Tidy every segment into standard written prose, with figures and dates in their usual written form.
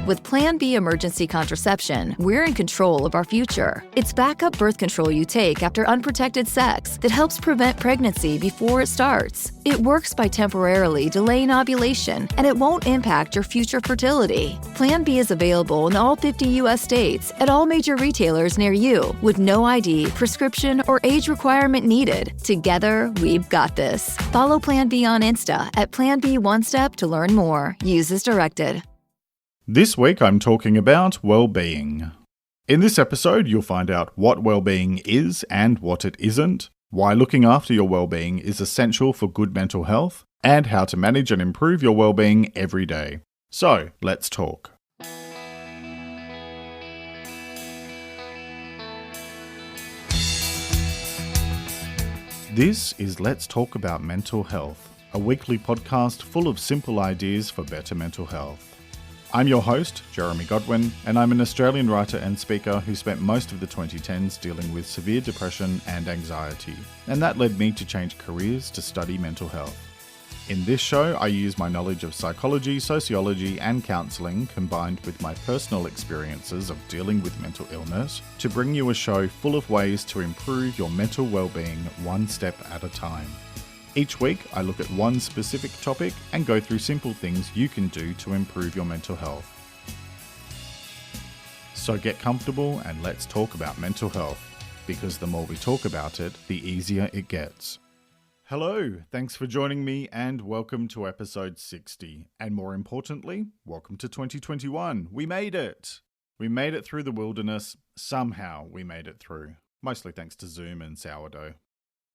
With Plan B emergency contraception, we're in control of our future. It's backup birth control you take after unprotected sex that helps prevent pregnancy before it starts. It works by temporarily delaying ovulation, and it won't impact your future fertility. Plan B is available in all 50 U.S. states at all major retailers near you, with no ID, prescription, or age requirement needed. Together, we've got this. Follow Plan B on Insta at Plan B One Step to learn more. Use as directed. This week I'm talking about well-being. In this episode, you'll find out what well-being is and what it isn't, why looking after your well-being is essential for good mental health, and how to manage and improve your well-being every day. So, let's talk. This is Let's Talk About Mental Health, a weekly podcast full of simple ideas for better mental health. I'm your host, Jeremy Godwin, and I'm an Australian writer and speaker who spent most of the 2010s dealing with severe depression and anxiety, and that led me to change careers to study mental health. In this show, I use my knowledge of psychology, sociology, and counselling combined with my personal experiences of dealing with mental illness to bring you a show full of ways to improve your mental well-being one step at a time. Each week, I look at one specific topic and go through simple things you can do to improve your mental health. So get comfortable and let's talk about mental health, because the more we talk about it, the easier it gets. Hello, thanks for joining me and welcome to episode 60. And more importantly, welcome to 2021. We made it! We made it through the wilderness. Somehow we made it through. Mostly thanks to Zoom and sourdough.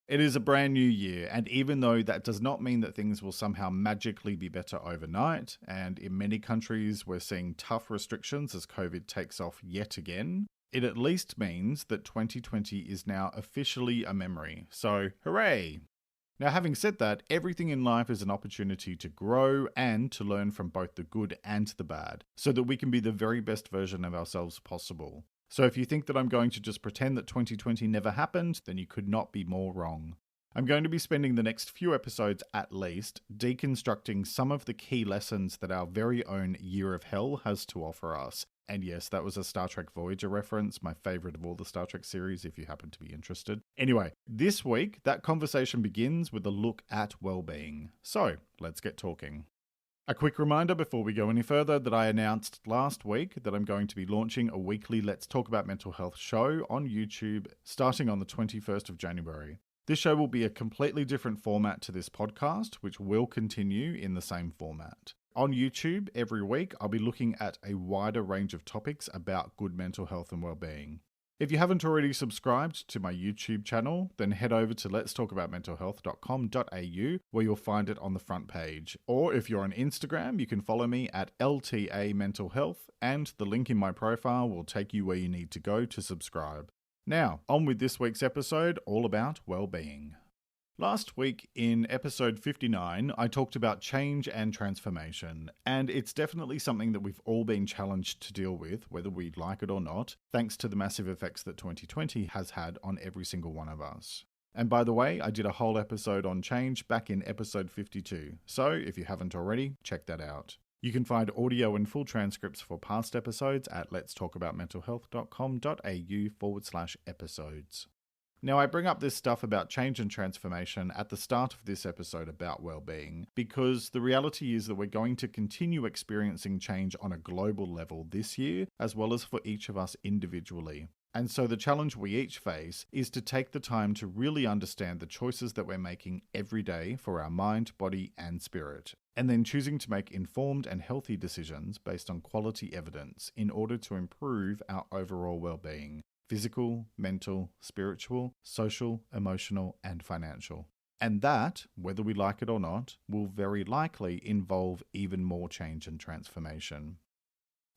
It is a brand new year, and even though that does not mean that things will somehow magically be better overnight, and in many countries we're seeing tough restrictions as COVID takes off yet again, it at least means that 2020 is now officially a memory. So, hooray! Now, having said that, everything in life is an opportunity to grow and to learn from both the good and the bad, so that we can be the very best version of ourselves possible. So if you think that I'm going to just pretend that 2020 never happened, then you could not be more wrong. I'm going to be spending the next few episodes at least deconstructing some of the key lessons that our very own Year of Hell has to offer us. And yes, that was a Star Trek Voyager reference, my favourite of all the Star Trek series if you happen to be interested. Anyway, this week, that conversation begins with a look at well-being. So, let's get talking. A quick reminder before we go any further that I announced last week that I'm going to be launching a weekly Let's Talk About Mental Health show on YouTube starting on the 21st of January. This show will be a completely different format to this podcast, which will continue in the same format. On YouTube, every week, I'll be looking at a wider range of topics about good mental health and well-being. If you haven't already subscribed to my YouTube channel, then head over to letstalkaboutmentalhealth.com.au where you'll find it on the front page. Or if you're on Instagram, you can follow me at LTA Mental Health, and the link in my profile will take you where you need to go to subscribe. Now, on with this week's episode all about well-being. Last week, in episode 59, I talked about change and transformation, and it's definitely something that we've all been challenged to deal with, whether we like it or not, thanks to the massive effects that 2020 has had on every single one of us. And by the way, I did a whole episode on change back in episode 52, so if you haven't already, check that out. You can find audio and full transcripts for past episodes at letstalkaboutmentalhealth.com.au/episodes. Now, I bring up this stuff about change and transformation at the start of this episode about well-being because the reality is that we're going to continue experiencing change on a global level this year, as well as for each of us individually. And so the challenge we each face is to take the time to really understand the choices that we're making every day for our mind, body, and spirit, and then choosing to make informed and healthy decisions based on quality evidence in order to improve our overall well-being. Physical, mental, spiritual, social, emotional, and financial. And that, whether we like it or not, will very likely involve even more change and transformation.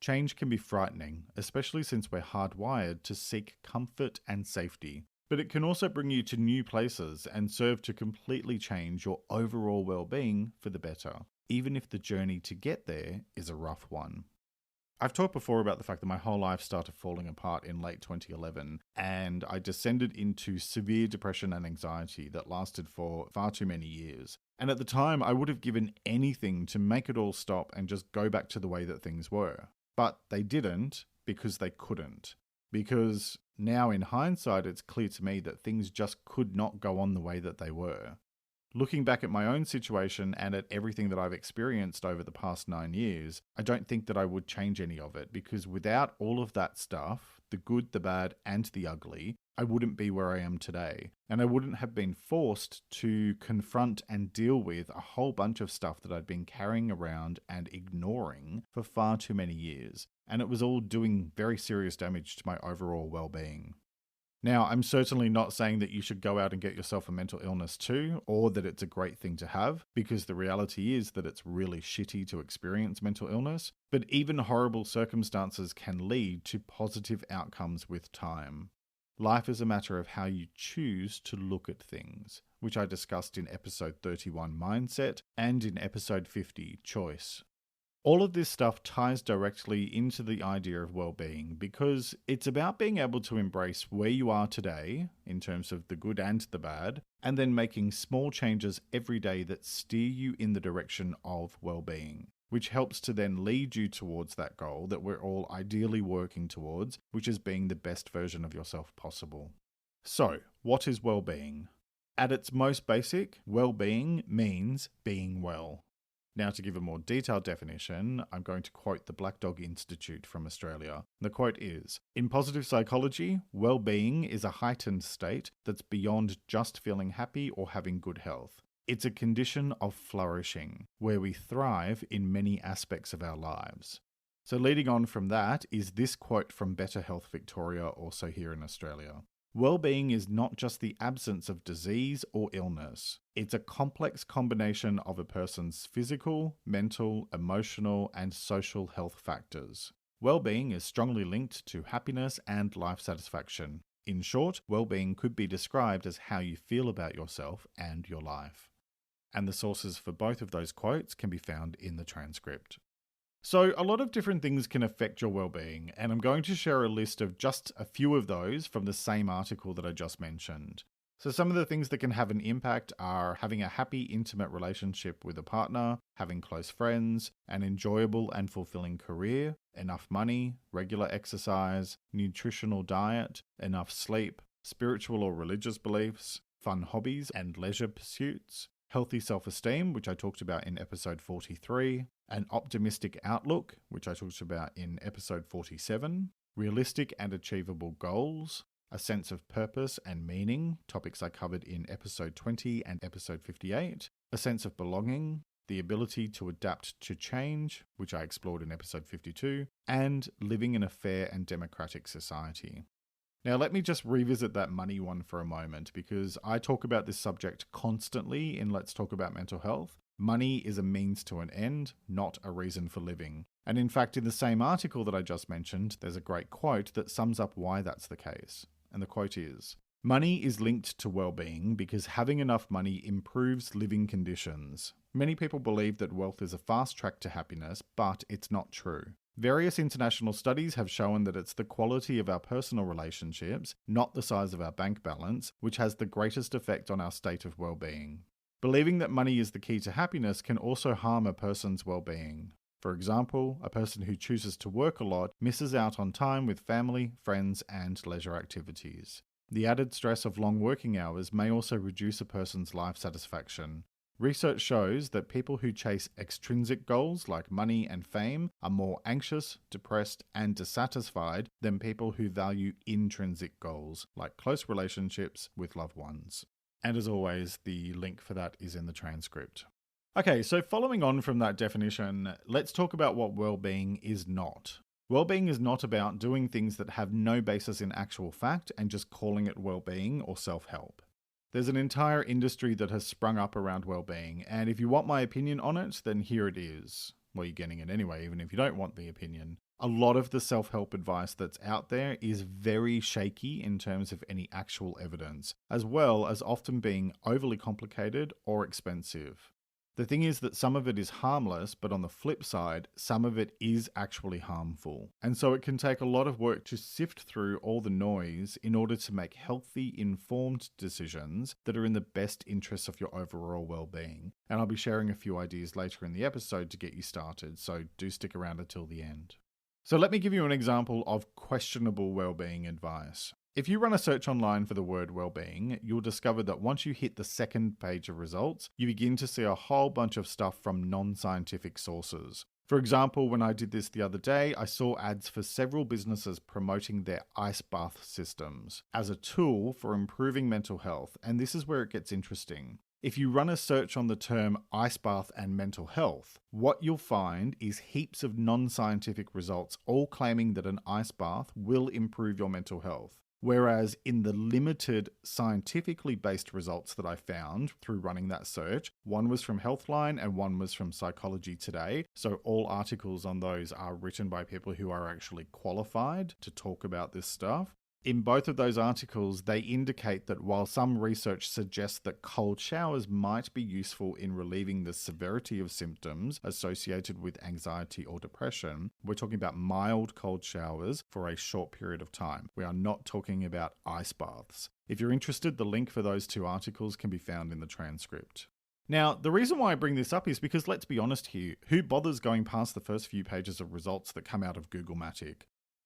Change can be frightening, especially since we're hardwired to seek comfort and safety. But it can also bring you to new places and serve to completely change your overall well-being for the better, even if the journey to get there is a rough one. I've talked before about the fact that my whole life started falling apart in late 2011, and I descended into severe depression and anxiety that lasted for far too many years. And at the time, I would have given anything to make it all stop and just go back to the way that things were. But they didn't because they couldn't. Because now in hindsight, it's clear to me that things just could not go on the way that they were. Looking back at my own situation and at everything that I've experienced over the past 9 years, I don't think that I would change any of it, because without all of that stuff, the good, the bad, and the ugly, I wouldn't be where I am today. And I wouldn't have been forced to confront and deal with a whole bunch of stuff that I'd been carrying around and ignoring for far too many years. And it was all doing very serious damage to my overall well-being. Now, I'm certainly not saying that you should go out and get yourself a mental illness too, or that it's a great thing to have, because the reality is that it's really shitty to experience mental illness, but even horrible circumstances can lead to positive outcomes with time. Life is a matter of how you choose to look at things, which I discussed in episode 31, Mindset, and in episode 50, Choice. All of this stuff ties directly into the idea of well-being, because it's about being able to embrace where you are today in terms of the good and the bad, and then making small changes every day that steer you in the direction of well-being, which helps to then lead you towards that goal that we're all ideally working towards, which is being the best version of yourself possible. So, what is well-being? At its most basic, well-being means being well. Now, to give a more detailed definition, I'm going to quote the Black Dog Institute from Australia. The quote is, "In positive psychology, well-being is a heightened state that's beyond just feeling happy or having good health. It's a condition of flourishing, where we thrive in many aspects of our lives." So leading on from that is this quote from Better Health Victoria, also here in Australia. "Well-being is not just the absence of disease or illness. It's a complex combination of a person's physical, mental, emotional, and social health factors. Well-being is strongly linked to happiness and life satisfaction. In short, well-being could be described as how you feel about yourself and your life." And the sources for both of those quotes can be found in the transcript. So a lot of different things can affect your well-being, and I'm going to share a list of just a few of those from the same article that I just mentioned. So some of the things that can have an impact are having a happy, intimate relationship with a partner, having close friends, an enjoyable and fulfilling career, enough money, regular exercise, nutritional diet, enough sleep, spiritual or religious beliefs, fun hobbies and leisure pursuits, healthy self-esteem, which I talked about in episode 43, an optimistic outlook, which I talked about in episode 47, realistic and achievable goals, a sense of purpose and meaning, topics I covered in episode 20 and episode 58, a sense of belonging, the ability to adapt to change, which I explored in episode 52, and living in a fair and democratic society. Now, let me just revisit that money one for a moment, because I talk about this subject constantly in Let's Talk About Mental Health. Money is a means to an end, not a reason for living. And in fact, in the same article that I just mentioned, there's a great quote that sums up why that's the case. And the quote is, "Money is linked to well-being because having enough money improves living conditions. Many people believe that wealth is a fast track to happiness, but it's not true. Various international studies have shown that it's the quality of our personal relationships, not the size of our bank balance, which has the greatest effect on our state of well-being. Believing that money is the key to happiness can also harm a person's well-being. For example, a person who chooses to work a lot misses out on time with family, friends, and leisure activities. The added stress of long working hours may also reduce a person's life satisfaction. Research shows that people who chase extrinsic goals like money and fame are more anxious, depressed, and dissatisfied than people who value intrinsic goals like close relationships with loved ones." And as always, the link for that is in the transcript. Okay, so following on from that definition, let's talk about what well-being is not. Well-being is not about doing things that have no basis in actual fact and just calling it well-being or self-help. There's an entire industry that has sprung up around well-being, and if you want my opinion on it, then here it is. Well, you're getting it anyway, even if you don't want the opinion. A lot of the self-help advice that's out there is very shaky in terms of any actual evidence, as well as often being overly complicated or expensive. The thing is that some of it is harmless, but on the flip side, some of it is actually harmful. And so it can take a lot of work to sift through all the noise in order to make healthy, informed decisions that are in the best interests of your overall well-being. And I'll be sharing a few ideas later in the episode to get you started, so do stick around until the end. So let me give you an example of questionable well-being advice. If you run a search online for the word well-being, you'll discover that once you hit the second page of results, you begin to see a whole bunch of stuff from non-scientific sources. For example, when I did this the other day, I saw ads for several businesses promoting their ice bath systems as a tool for improving mental health, and this is where it gets interesting. If you run a search on the term ice bath and mental health, what you'll find is heaps of non-scientific results all claiming that an ice bath will improve your mental health. Whereas in the limited scientifically based results that I found through running that search, one was from Healthline and one was from Psychology Today. So all articles on those are written by people who are actually qualified to talk about this stuff. In both of those articles, they indicate that while some research suggests that cold showers might be useful in relieving the severity of symptoms associated with anxiety or depression, we're talking about mild cold showers for a short period of time. We are not talking about ice baths. If you're interested, the link for those two articles can be found in the transcript. Now, the reason why I bring this up is because, let's be honest here, who bothers going past the first few pages of results that come out of Googlematic?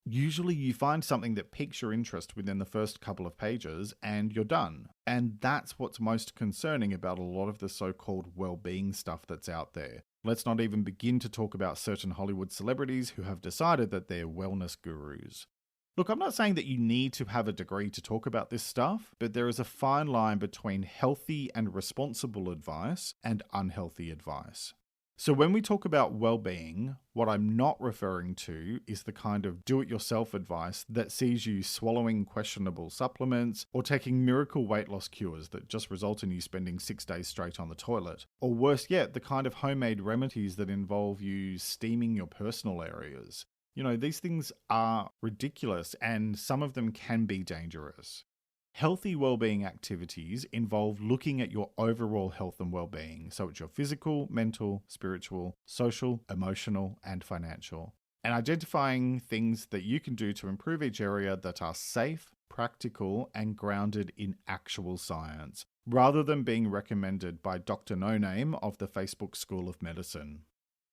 Usually you find something that piques your interest within the first couple of pages and you're done. And that's what's most concerning about a lot of the so-called well-being stuff that's out there. Let's not even begin to talk about certain Hollywood celebrities who have decided that they're wellness gurus. Look, I'm not saying that you need to have a degree to talk about this stuff, but there is a fine line between healthy and responsible advice and unhealthy advice. So when we talk about well-being, what I'm not referring to is the kind of do-it-yourself advice that sees you swallowing questionable supplements or taking miracle weight loss cures that just result in you spending 6 days straight on the toilet. Or worse yet, the kind of homemade remedies that involve you steaming your personal areas. You know, these things are ridiculous and some of them can be dangerous. Healthy well-being activities involve looking at your overall health and well-being. So it's your physical, mental, spiritual, social, emotional, and financial. And identifying things that you can do to improve each area that are safe, practical, and grounded in actual science, rather than being recommended by Dr. No Name of the Facebook School of Medicine.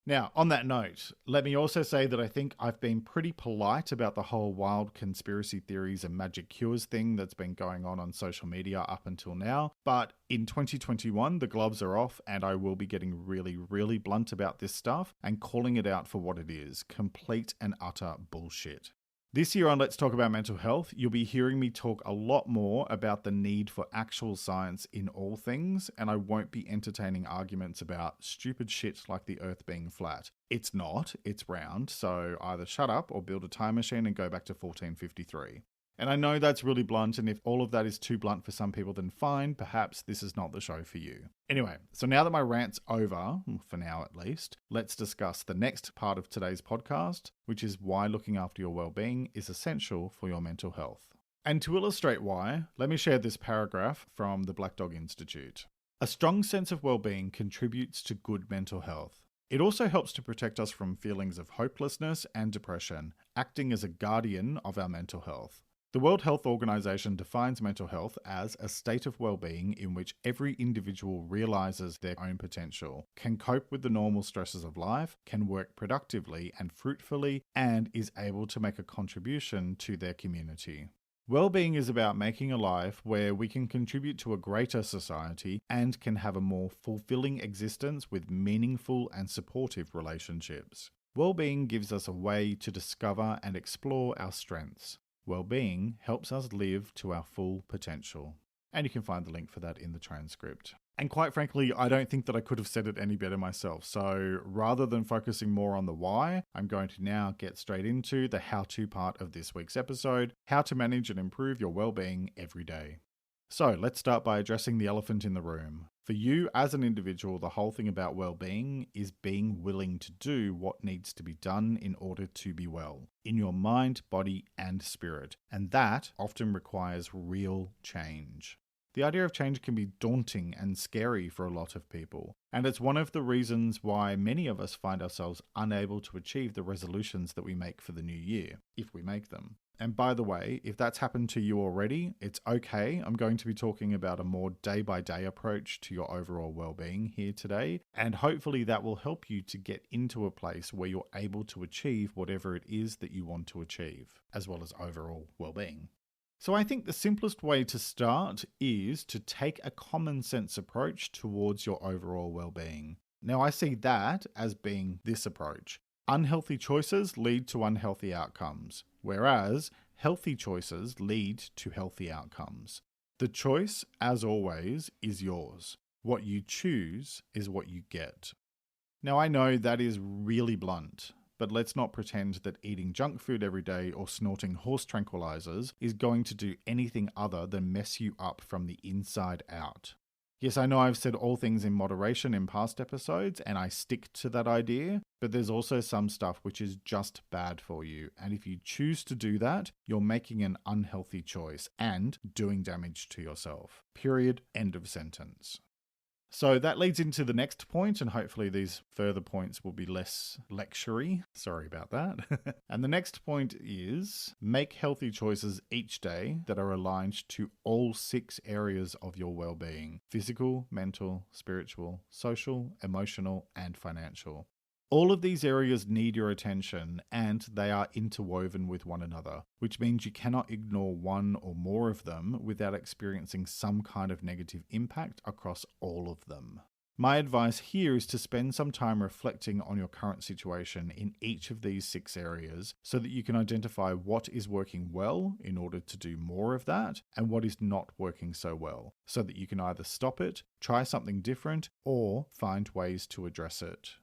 Now, on that note, let me also say that I think I've been pretty polite about the whole wild conspiracy theories and magic cures thing that's been going on social media up until now. But in 2021, the gloves are off and I will be getting really, really blunt about this stuff and calling it out for what it is: complete and utter bullshit. This year on Let's Talk About Mental Health, you'll be hearing me talk a lot more about the need for actual science in all things, and I won't be entertaining arguments about stupid shit like the Earth being flat. It's not, it's round, so either shut up or build a time machine and go back to 1453. And I know that's really blunt, and if all of that is too blunt for some people, then fine, perhaps this is not the show for you. Anyway, so now that my rant's over, for now at least, let's discuss the next part of today's podcast, which is why looking after your well-being is essential for your mental health. And to illustrate why, let me share this paragraph from the Black Dog Institute. A strong sense of well-being contributes to good mental health. It also helps to protect us from feelings of hopelessness and depression, acting as a guardian of our mental health. The World Health Organization defines mental health as a state of well-being in which every individual realizes their own potential, can cope with the normal stresses of life, can work productively and fruitfully, and is able to make a contribution to their community. Well-being is about making a life where we can contribute to a greater society and can have a more fulfilling existence with meaningful and supportive relationships. Well-being gives us a way to discover and explore our strengths. Well-being helps us live to our full potential. And you can find the link for that in the transcript. And quite frankly, I don't think that I could have said it any better myself. So rather than focusing more on the why, I'm going to now get straight into the how-to part of this week's episode: how to manage and improve your well-being every day. So let's start by addressing the elephant in the room. For you as an individual, the whole thing about well-being is being willing to do what needs to be done in order to be well, in your mind, body, and spirit. And that often requires real change. The idea of change can be daunting and scary for a lot of people, and it's one of the reasons why many of us find ourselves unable to achieve the resolutions that we make for the new year, if we make them. And by the way, if that's happened to you already, it's okay. I'm going to be talking about a more day-by-day approach to your overall well-being here today, and hopefully that will help you to get into a place where you're able to achieve whatever it is that you want to achieve, as well as overall well-being. So I think the simplest way to start is to take a common sense approach towards your overall well-being. Now I see that as being this approach. Unhealthy choices lead to unhealthy outcomes, whereas healthy choices lead to healthy outcomes. The choice, as always, is yours. What you choose is what you get. Now I know that is really blunt, but let's not pretend that eating junk food every day or snorting horse tranquilizers is going to do anything other than mess you up from the inside out. Yes, I know I've said all things in moderation in past episodes, and I stick to that idea, but there's also some stuff which is just bad for you. And if you choose to do that, you're making an unhealthy choice and doing damage to yourself. Period. End of sentence. So that leads into the next point, and hopefully these further points will be less lectury. Sorry about that. And the next point is make healthy choices each day that are aligned to all 6 areas of your well-being: physical, mental, spiritual, social, emotional, and financial. All of these areas need your attention, and they are interwoven with one another, which means you cannot ignore one or more of them without experiencing some kind of negative impact across all of them. My advice here is to spend some time reflecting on your current situation in each of these 6 areas so that you can identify what is working well in order to do more of that and what is not working so well, so that you can either stop it, try something different, or find ways to address it.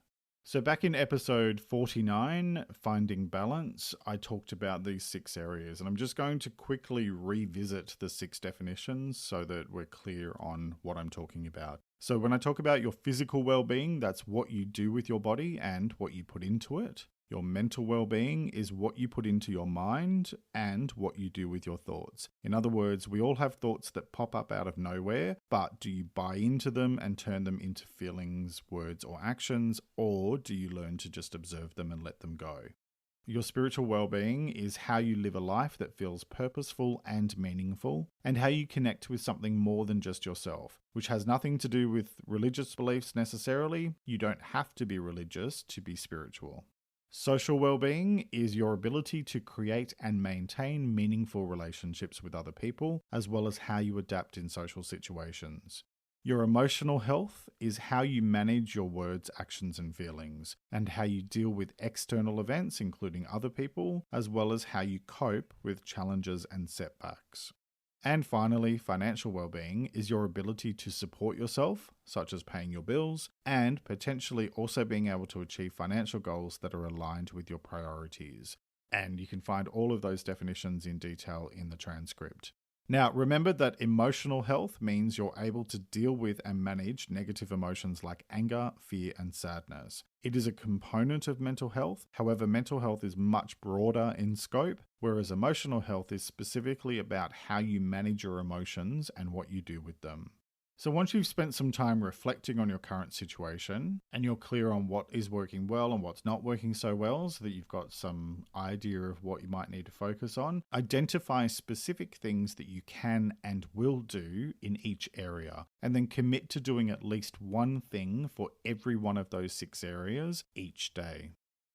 So back in episode 49, Finding Balance, I talked about these 6 areas, and I'm just going to quickly revisit the 6 definitions so that we're clear on what I'm talking about. So when I talk about your physical well-being, that's what you do with your body and what you put into it. Your mental well-being is what you put into your mind and what you do with your thoughts. In other words, we all have thoughts that pop up out of nowhere, but do you buy into them and turn them into feelings, words, or actions, or do you learn to just observe them and let them go? Your spiritual well-being is how you live a life that feels purposeful and meaningful, and how you connect with something more than just yourself, which has nothing to do with religious beliefs necessarily. You don't have to be religious to be spiritual. Social well-being is your ability to create and maintain meaningful relationships with other people, as well as how you adapt in social situations. Your emotional health is how you manage your words, actions, and feelings, and how you deal with external events, including other people, as well as how you cope with challenges and setbacks. And finally, financial well-being is your ability to support yourself, such as paying your bills, and potentially also being able to achieve financial goals that are aligned with your priorities. And you can find all of those definitions in detail in the transcript. Now, remember that emotional health means you're able to deal with and manage negative emotions like anger, fear, and sadness. It is a component of mental health. However, mental health is much broader in scope, whereas emotional health is specifically about how you manage your emotions and what you do with them. So once you've spent some time reflecting on your current situation and you're clear on what is working well and what's not working so well, so that you've got some idea of what you might need to focus on, identify specific things that you can and will do in each area, and then commit to doing at least one thing for every one of those 6 areas each day.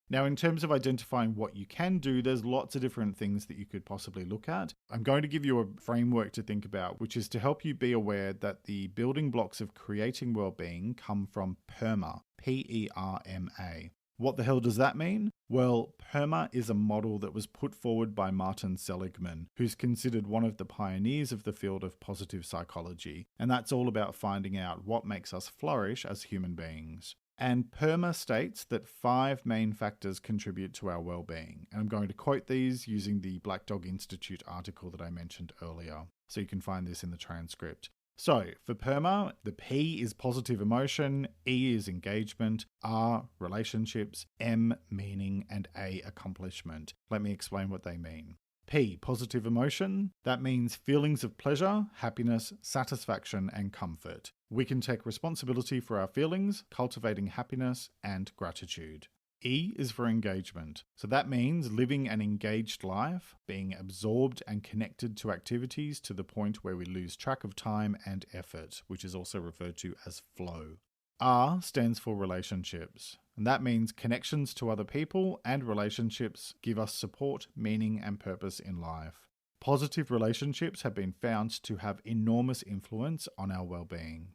Now, in terms of identifying what you can do, there's lots of different things that you could possibly look at. I'm going to give you a framework to think about, which is to help you be aware that the building blocks of creating well-being come from PERMA, P-E-R-M-A. What the hell does that mean? Well, PERMA is a model that was put forward by Martin Seligman, who's considered one of the pioneers of the field of positive psychology, and that's all about finding out what makes us flourish as human beings. And PERMA states that 5 main factors contribute to our well-being. And I'm going to quote these using the Black Dog Institute article that I mentioned earlier. So you can find this in the transcript. So for PERMA, the P is positive emotion, E is engagement, R, relationships, M, meaning, and A, accomplishment. Let me explain what they mean. P, positive emotion. That means feelings of pleasure, happiness, satisfaction, and comfort. We can take responsibility for our feelings, cultivating happiness and gratitude. E is for engagement. So that means living an engaged life, being absorbed and connected to activities to the point where we lose track of time and effort, which is also referred to as flow. R stands for relationships, and that means connections to other people and relationships give us support, meaning, and purpose in life. Positive relationships have been found to have enormous influence on our well-being.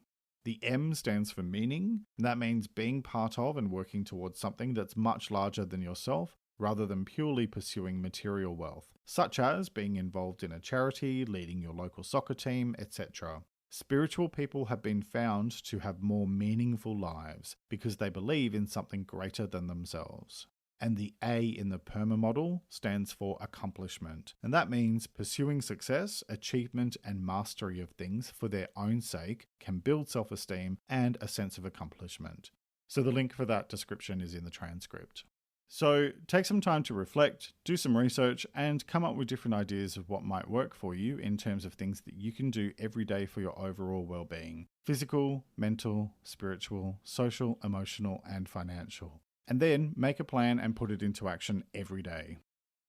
The M stands for meaning, and that means being part of and working towards something that's much larger than yourself, rather than purely pursuing material wealth, such as being involved in a charity, leading your local soccer team, etc. Spiritual people have been found to have more meaningful lives because they believe in something greater than themselves. And the A in the PERMA model stands for accomplishment. And that means pursuing success, achievement, and mastery of things for their own sake can build self-esteem and a sense of accomplishment. So the link for that description is in the transcript. So take some time to reflect, do some research, and come up with different ideas of what might work for you in terms of things that you can do every day for your overall well-being. Physical, mental, spiritual, social, emotional, and financial. And then make a plan and put it into action every day.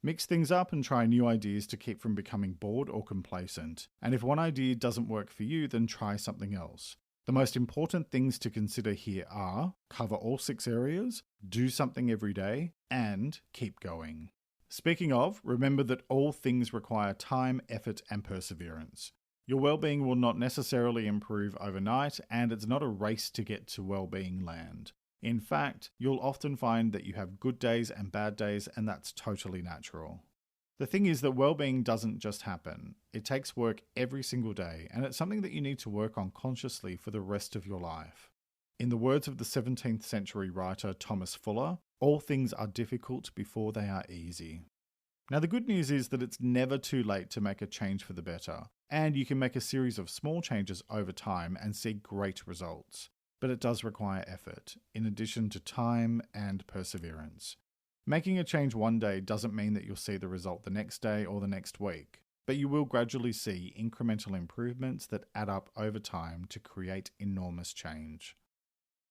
Mix things up and try new ideas to keep from becoming bored or complacent. And if one idea doesn't work for you, then try something else. The most important things to consider here are cover all 6 areas, do something every day, and keep going. Speaking of, remember that all things require time, effort, and perseverance. Your well-being will not necessarily improve overnight, and it's not a race to get to well-being land. In fact, you'll often find that you have good days and bad days, and that's totally natural. The thing is that well-being doesn't just happen. It takes work every single day, and it's something that you need to work on consciously for the rest of your life. In the words of the 17th century writer Thomas Fuller, all things are difficult before they are easy. Now the good news is that it's never too late to make a change for the better, and you can make a series of small changes over time and see great results. But it does require effort, in addition to time and perseverance. Making a change one day doesn't mean that you'll see the result the next day or the next week, but you will gradually see incremental improvements that add up over time to create enormous change.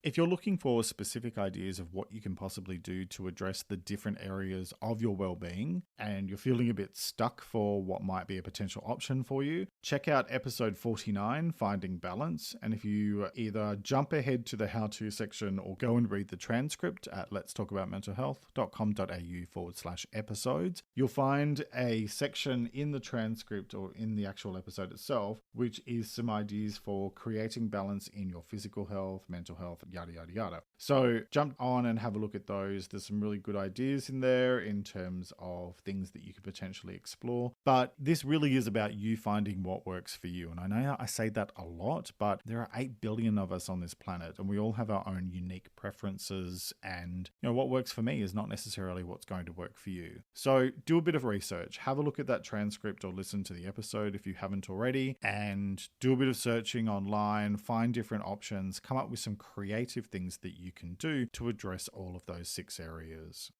If you're looking for specific ideas of what you can possibly do to address the different areas of your well-being, and you're feeling a bit stuck for what might be a potential option for you, check out episode 49, Finding Balance. And if you either jump ahead to the how-to section or go and read the transcript at letstalkaboutmentalhealth.com.au/episodes, you'll find a section in the transcript or in the actual episode itself, which is some ideas for creating balance in your physical health, mental health, yada, yada, yada. So jump on and have a look at those. There's some really good ideas in there in terms of things that you could potentially explore. But this really is about you finding what works for you. And I know I say that a lot, but there are 8 billion of us on this planet, and we all have our own unique preferences. And what works for me is not necessarily what's going to work for you. So do a bit of research. Have a look at that transcript or listen to the episode if you haven't already, and do a bit of searching online, find different options, come up with some creative things that you can do to address all of those 6 areas.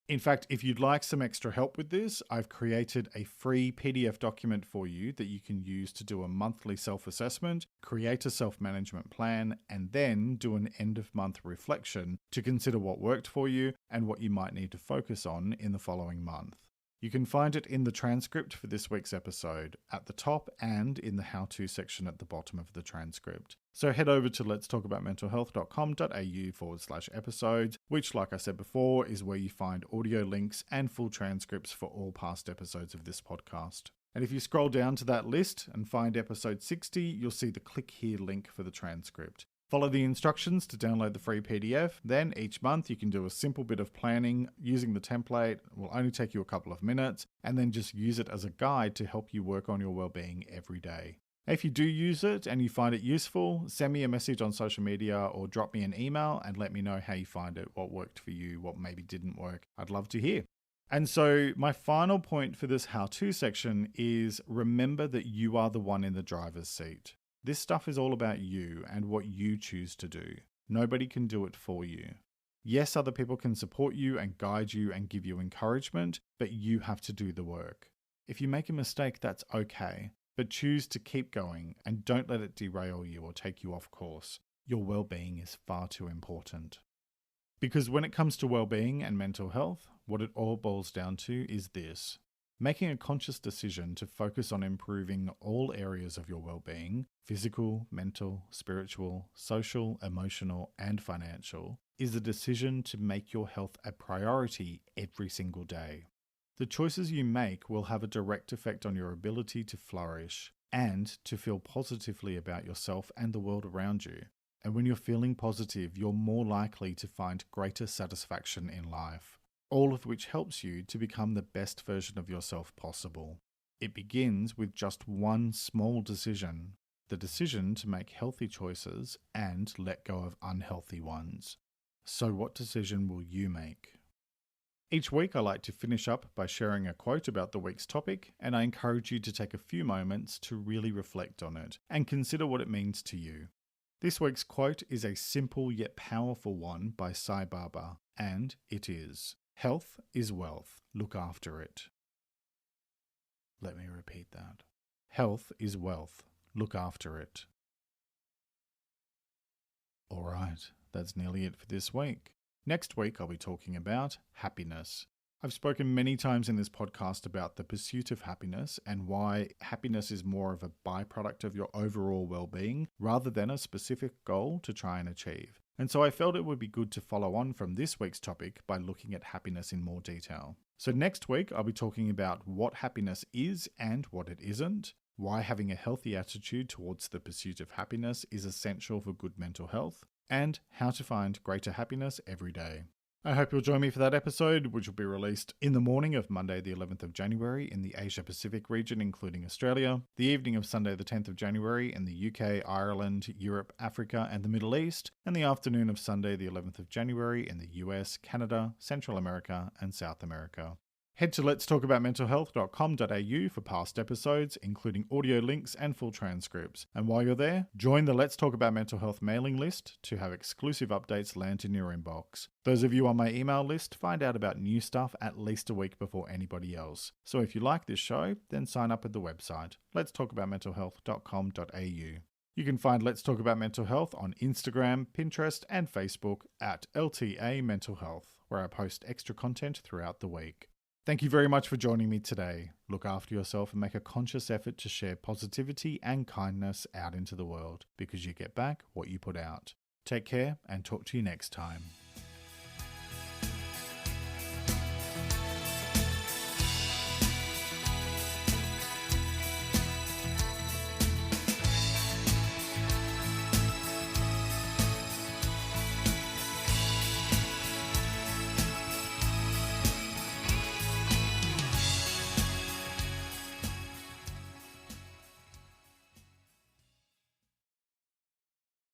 In fact, if you'd like some extra help with this, I've created a free PDF document for you that you can use to do a monthly self-assessment, create a self-management plan, and then do an end-of-month reflection to consider what worked for you and what you might need to focus on in the following month. You can find it in the transcript for this week's episode at the top and in the how-to section at the bottom of the transcript. So head over to letstalkaboutmentalhealth.com.au/episodes, which, like I said before, is where you find audio links and full transcripts for all past episodes of this podcast. And if you scroll down to that list and find episode 60, you'll see the click here link for the transcript. Follow the instructions to download the free PDF. Then each month you can do a simple bit of planning using the template. It will only take you a couple of minutes, and then just use it as a guide to help you work on your well-being every day. If you do use it and you find it useful, send me a message on social media or drop me an email and let me know how you find it, what worked for you, what maybe didn't work. I'd love to hear. And so my final point for this how-to section is remember that you are the one in the driver's seat. This stuff is all about you and what you choose to do. Nobody can do it for you. Yes, other people can support you and guide you and give you encouragement, but you have to do the work. If you make a mistake, that's okay, but choose to keep going and don't let it derail you or take you off course. Your well-being is far too important. Because when it comes to well-being and mental health, what it all boils down to is this: making a conscious decision to focus on improving all areas of your well-being, physical, mental, spiritual, social, emotional, and financial, is a decision to make your health a priority every single day. The choices you make will have a direct effect on your ability to flourish and to feel positively about yourself and the world around you. And when you're feeling positive, you're more likely to find greater satisfaction in life, all of which helps you to become the best version of yourself possible. It begins with just one small decision, the decision to make healthy choices and let go of unhealthy ones. So what decision will you make? Each week I like to finish up by sharing a quote about the week's topic, and I encourage you to take a few moments to really reflect on it and consider what it means to you. This week's quote is a simple yet powerful one by Sai Baba, and it is: "Health is wealth. Look after it." Let me repeat that. Health is wealth. Look after it. Alright, that's nearly it for this week. Next week I'll be talking about happiness. I've spoken many times in this podcast about the pursuit of happiness and why happiness is more of a byproduct of your overall well-being rather than a specific goal to try and achieve. And so I felt it would be good to follow on from this week's topic by looking at happiness in more detail. So next week I'll be talking about what happiness is and what it isn't, why having a healthy attitude towards the pursuit of happiness is essential for good mental health, and how to find greater happiness every day. I hope you'll join me for that episode, which will be released in the morning of Monday the 11th of January in the Asia Pacific region, including Australia, the evening of Sunday the 10th of January in the UK, Ireland, Europe, Africa, and the Middle East, and the afternoon of Sunday the 11th of January in the US, Canada, Central America, and South America. Head to letstalkaboutmentalhealth.com.au for past episodes, including audio links and full transcripts. And while you're there, join the Let's Talk About Mental Health mailing list to have exclusive updates land in your inbox. Those of you on my email list find out about new stuff at least a week before anybody else. So if you like this show, then sign up at the website, letstalkaboutmentalhealth.com.au. You can find Let's Talk About Mental Health on Instagram, Pinterest, and Facebook at LTA Mental Health, where I post extra content throughout the week. Thank you very much for joining me today. Look after yourself and make a conscious effort to share positivity and kindness out into the world, because you get back what you put out. Take care and talk to you next time.